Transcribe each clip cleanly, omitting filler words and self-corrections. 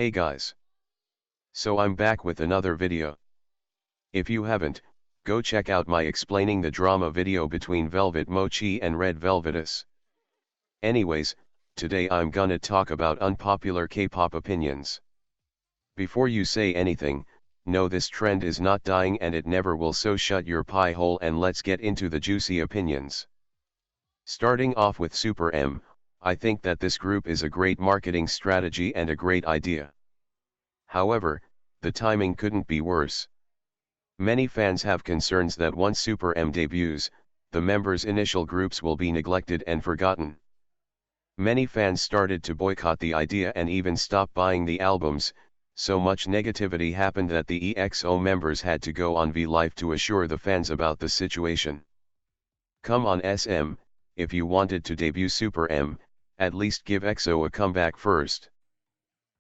Hey guys. So I'm back with another video. If you haven't, go check out my explaining the drama video between Velvet Mochi and Red Velvetus. Anyways, today I'm gonna talk about unpopular K-pop opinions. Before you say anything, know this trend is not dying and it never will, so shut your pie hole and let's get into the juicy opinions. Starting off with Super M, I think that this group is a great marketing strategy and a great idea. However, the timing couldn't be worse. Many fans have concerns that once Super M debuts, the members' initial groups will be neglected and forgotten. Many fans started to boycott the idea and even stop buying the albums, so much negativity happened that the EXO members had to go on V-Live to assure the fans about the situation. Come on SM, if you wanted to debut Super M, at least give EXO a comeback first.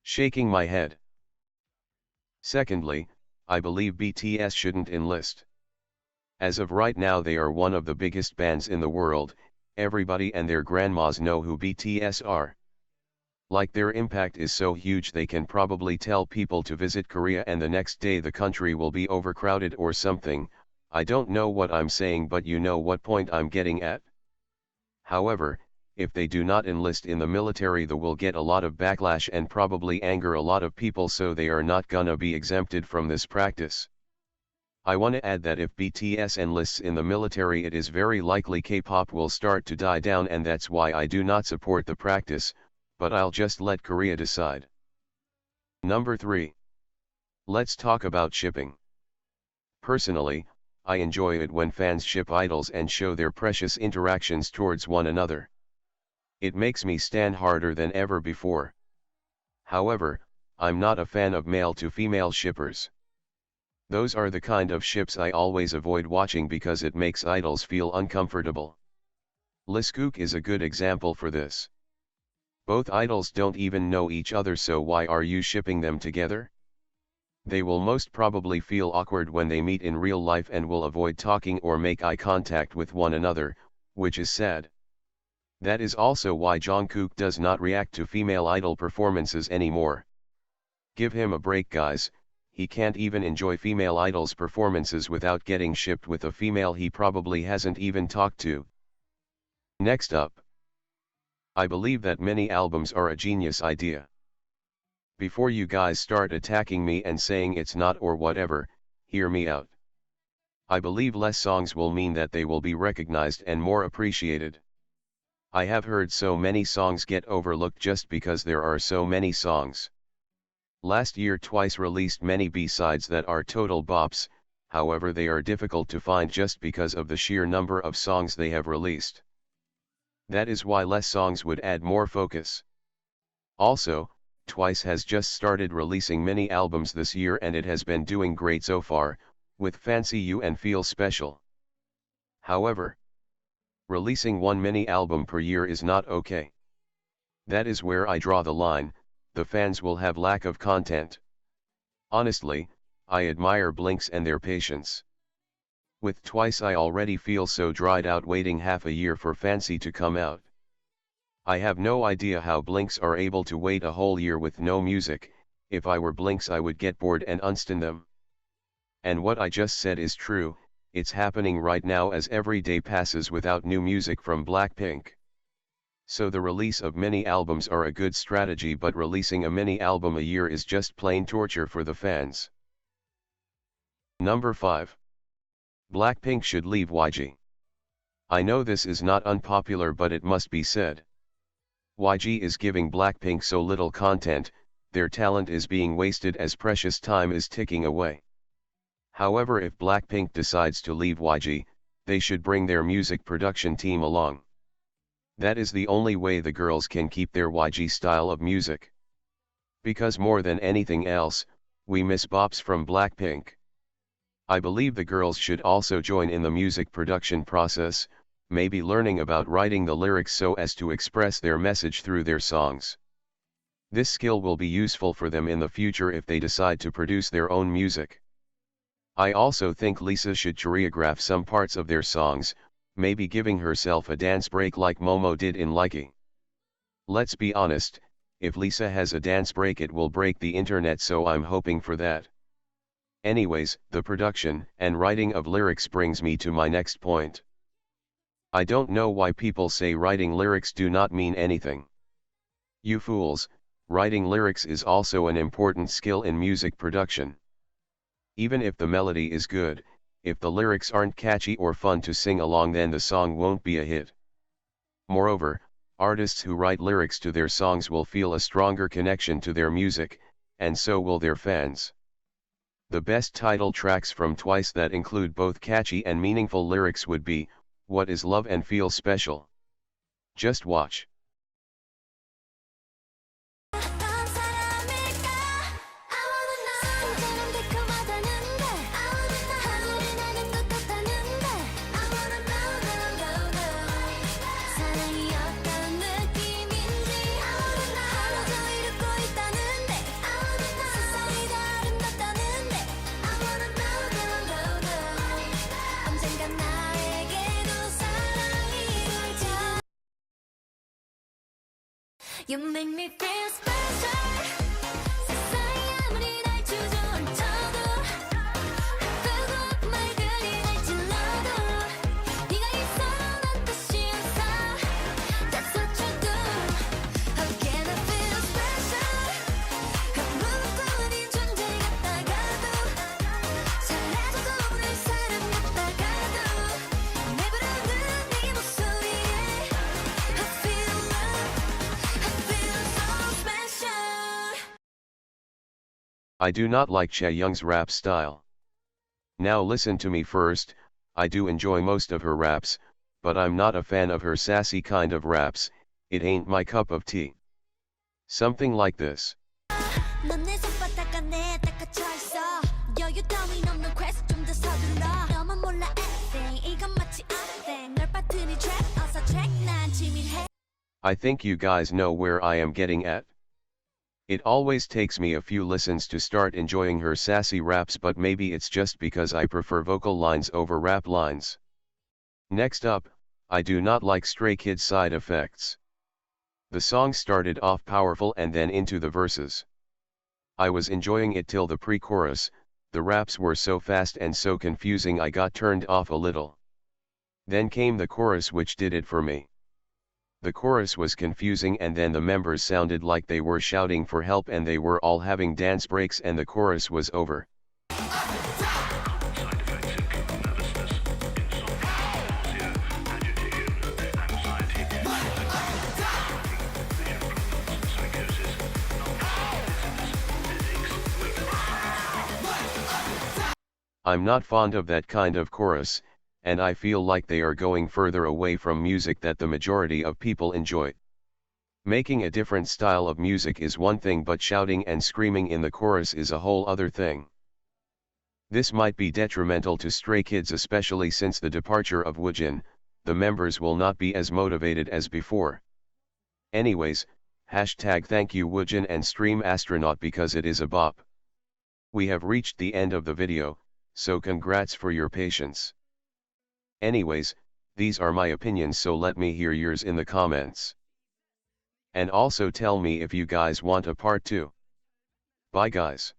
Shaking my head. Secondly, I believe BTS shouldn't enlist. As of right now they are one of the biggest bands in the world, everybody and their grandmas know who BTS are. Like their impact is so huge they can probably tell people to visit Korea and the next day the country will be overcrowded or something. I don't know what I'm saying, but you know what point I'm getting at. However, if they do not enlist in the military they will get a lot of backlash and probably anger a lot of people, so they are not gonna be exempted from this practice. I wanna add that if BTS enlists in the military it is very likely K-pop will start to die down, and that's why I do not support the practice, but I'll just let Korea decide. Number 3. Let's talk about shipping. Personally, I enjoy it when fans ship idols and show their precious interactions towards one another. It makes me stand harder than ever before. However, I'm not a fan of male to female shippers. Those are the kind of ships I always avoid watching because it makes idols feel uncomfortable. Lee Skook is a good example for this. Both idols don't even know each other, so why are you shipping them together? They will most probably feel awkward when they meet in real life and will avoid talking or make eye contact with one another, which is sad. That is also why Jungkook does not react to female idol performances anymore. Give him a break guys, he can't even enjoy female idols performances without getting shipped with a female he probably hasn't even talked to. Next up. I believe that mini albums are a genius idea. Before you guys start attacking me and saying it's not or whatever, hear me out. I believe less songs will mean that they will be recognized and more appreciated. I have heard so many songs get overlooked just because there are so many songs. Last year Twice released many B-sides that are total bops, however they are difficult to find just because of the sheer number of songs they have released. That is why less songs would add more focus. Also, Twice has just started releasing mini albums this year and it has been doing great so far, with Fancy You and Feel Special. However, releasing one mini album per year is not okay. That is where I draw the line, the fans will have lack of content. Honestly, I admire Blinks and their patience. With Twice I already feel so dried out waiting half a year for Fancy to come out. I have no idea how Blinks are able to wait a whole year with no music. If I were Blinks I would get bored and unstan them. And what I just said is true, it's happening right now as every day passes without new music from Blackpink. So the release of mini albums are a good strategy, but releasing a mini album a year is just plain torture for the fans. Number 5. Blackpink should leave YG. I know this is not unpopular but it must be said. YG is giving Blackpink so little content, their talent is being wasted as precious time is ticking away. However, if Blackpink decides to leave YG, they should bring their music production team along. That is the only way the girls can keep their YG style of music. Because more than anything else, we miss bops from Blackpink. I believe the girls should also join in the music production process, maybe learning about writing the lyrics so as to express their message through their songs. This skill will be useful for them in the future if they decide to produce their own music. I also think Lisa should choreograph some parts of their songs, maybe giving herself a dance break like Momo did in Likey. Let's be honest, if Lisa has a dance break it will break the internet, so I'm hoping for that. Anyways, the production and writing of lyrics brings me to my next point. I don't know why people say writing lyrics do not mean anything. You fools, writing lyrics is also an important skill in music production. Even if the melody is good, if the lyrics aren't catchy or fun to sing along, then the song won't be a hit. Moreover, artists who write lyrics to their songs will feel a stronger connection to their music, and so will their fans. The best title tracks from Twice that include both catchy and meaningful lyrics would be What Is Love and Feel Special. Just watch. You make me feel special. 세상이 아무리 날 주저앉혀도 뜨거운 말들이 날 찔러도 네가 있어 난 다시 웃어. That's what you do. How can I feel special? 아무것도 아닌 존재 같다가도 잘해줘도 날 사랑했다가도 내 부르는 네 목소리에 I feel love. I do not like Chaeyoung's rap style. Now listen to me first, I do enjoy most of her raps, but I'm not a fan of her sassy kind of raps, it ain't my cup of tea. Something like this. I think you guys know where I am getting at. It always takes me a few listens to start enjoying her sassy raps, but maybe it's just because I prefer vocal lines over rap lines. Next up, I do not like Stray Kids' side effects. The song started off powerful and then into the verses. I was enjoying it till the pre-chorus, the raps were so fast and so confusing I got turned off a little. Then came the chorus which did it for me. The chorus was confusing and then the members sounded like they were shouting for help and they were all having dance breaks and the chorus was over. I'm not fond of that kind of chorus, and I feel like they are going further away from music that the majority of people enjoy. Making a different style of music is one thing, but shouting and screaming in the chorus is a whole other thing. This might be detrimental to Stray Kids, especially since the departure of Woojin, the members will not be as motivated as before. Anyways, hashtag thank you Woojin and Stream Astronaut because it is a bop. We have reached the end of the video, so congrats for your patience. Anyways, these are my opinions, so let me hear yours in the comments. And also tell me if you guys want a part 2. Bye guys.